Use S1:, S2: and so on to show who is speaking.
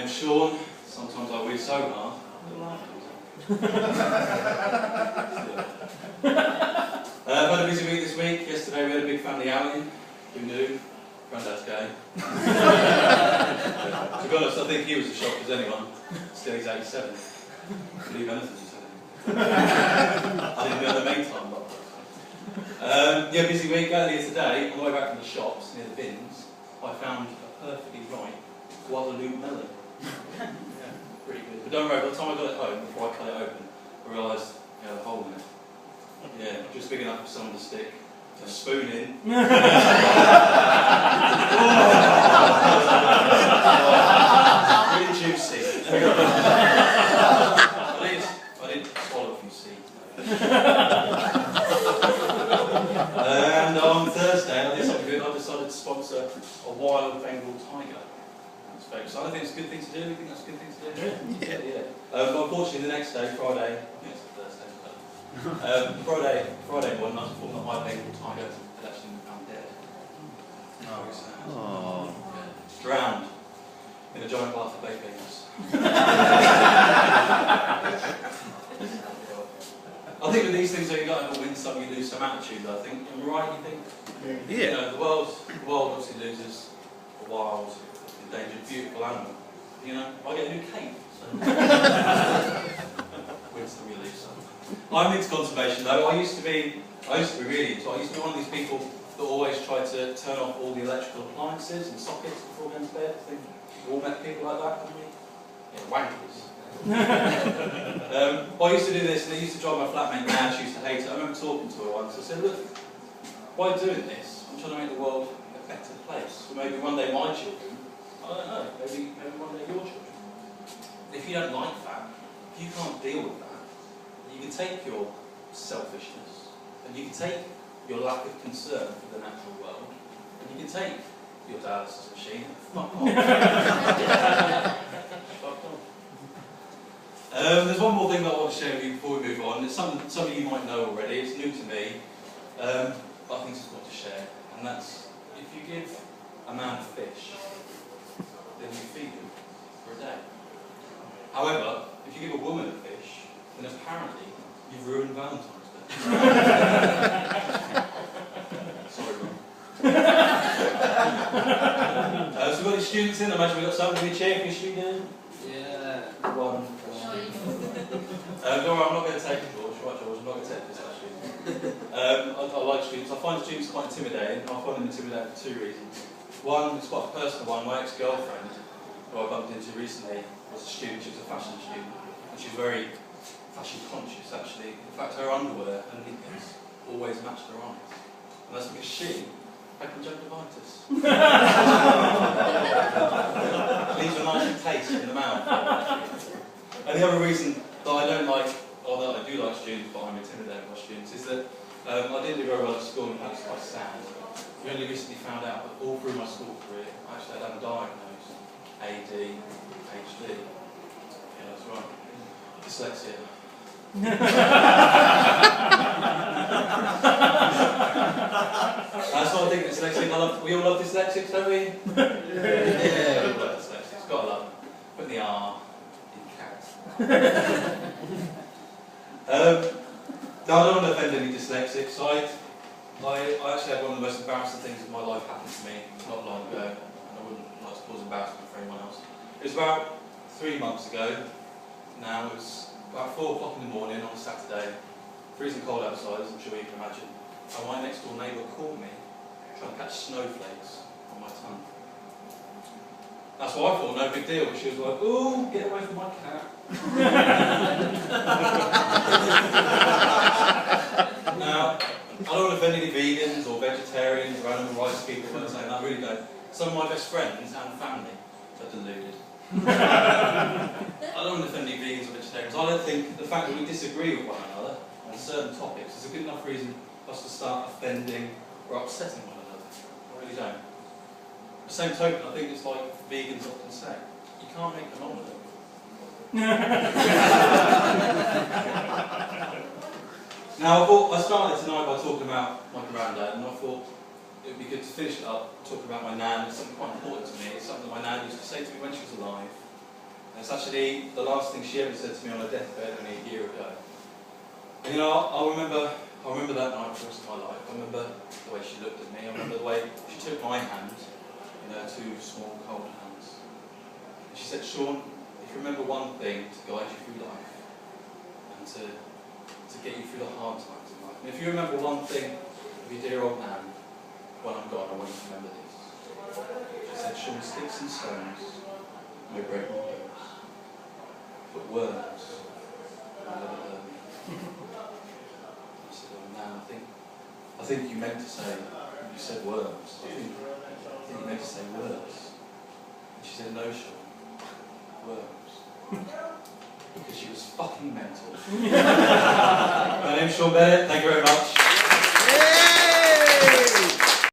S1: name's Sean. Sometimes I wee sonar. I've had a busy week this week. Yesterday we had a big family outing. Who knew? Grandad's gay. To be honest, I think he was as shocked as anyone. Still, he's 87. Believe anything you said. I didn't know the main time, but yeah, busy week. Earlier today, on the way back from the shops near the bins, I found a perfectly ripe Guadalupe melon. Yeah, pretty good. But don't worry, by the time I got it home, before I cut it open, I realised it had a hole in it. Yeah, just big enough for someone to stick a spoon in. Really juicy. I did swallow a few seeds. And on Thursday, I did something good. I decided to sponsor a wild Bengal tiger. So I think it's a good thing to do. You think that's a good thing to do? Yeah. But unfortunately, the next day, Friday, I think it's Thursday. Friday morning, I was informed that my Bengal tiger had actually been found dead. Oh, it's sad. Yeah. Drowned in a giant bath of baked beans. I think with these things, you've got to win some, you lose some attitude. I think. Am I right? You think? Yeah. You know, the world obviously loses a wild, endangered, beautiful animal. You know, I get a new cape. So. Win some, you lose some. I'm into conservation though. I used to be really into it. I used to be one of these people that always tried to turn off all the electrical appliances and sockets before going to bed. I think we all met people like that, haven't we? Yeah, wankers. I used to do this, and I used to drive my flatmate mad. She used to hate it. I remember talking to her once. I said, look, by doing this, I'm trying to make the world a better place. Or maybe one day my children, I don't know, maybe one day your children. If you don't like that, if you can't deal with that, you can take your selfishness, and you can take your lack of concern for the natural world, and you can take your dialysis machine and fuck off. Fuck off. There's one more thing that I want to share with you before we move on. It's something some of you might know already. It's new to me, but I think it's important to share. And that's, if you give a man a fish, then you feed him for a day. However, if you give a woman a fish, then apparently you've ruined Valentine's Day. Sorry, Ron. So we've got any students in. I imagine we've got somebody in the chair. Can you shoot down? Yeah. One. Don't worry, I'm not going to take it, George. Right, George, I'm not going to take this actually. I like students. I find students quite intimidating. I find them intimidating for two reasons. One, it's quite a personal one. My ex-girlfriend, who I bumped into recently, was a student. She was a fashion student, and she's very fashion conscious actually. In fact, her underwear and knickers always match her eyes, and that's because she had conjunctivitis. Leaves a nice taste in the mouth. And the other reason that I don't like, or that I do like students, but I'm intimidated by students, is that I didn't do very well at school, and that's quite sad. We only recently found out that all through my school career, I actually had undiagnosed AD, HD. Yeah, that's right. Dyslexia. That's what I think dyslexic. We all love dyslexics, don't we? Yeah, we love dyslexics. Gotta love them. Put the R in cat. No, I don't want to offend any dyslexics. I actually had one of the most embarrassing things in my life happen to me not long ago, and I wouldn't like to cause embarrassment for anyone else. It was about 3 months ago. Now it was about 4 o'clock in the morning on a Saturday, freezing cold outside, as I'm sure you can imagine. And my next door neighbour caught me trying to catch snowflakes on my tongue. That's what I thought, no big deal. She was like, "Ooh, get away from my cat." Now, I don't want to offend any vegans or vegetarians or animal rights people when I'm saying that, I really don't. Some of my best friends and family are deluded. I don't want to offend any vegans or vegetarians. I don't think the fact that we disagree with one another on certain topics is a good enough reason for us to start offending or upsetting one another. I really don't. The same token, I think it's like vegans often say, you can't make an omelette. Now, I started tonight by talking about my granddad, and I thought it would be good to finish it up talking about my nan. It's something quite important to me. It's something that my nan used to say to me when she was alive, And it's actually the last thing she ever said to me on her deathbed only a year ago. And you know, I remember that night for the rest of my life. I remember the way she looked at me. I remember the way she took my hand in her two small, cold hands. And she said, Sean, if you remember one thing to guide you through life and to get you through the hard times in life, and if you remember one thing of your dear old man, when I'm gone, I want you to remember this. She said, Sean, sticks and stones may break my bones, but words will never hurt me. I said, oh man, I think you meant to say, you said worms. I think you meant to say words. And she said, no, Sean, worms. Because she was fucking mental. My name's Sean Bennett, thank you very much.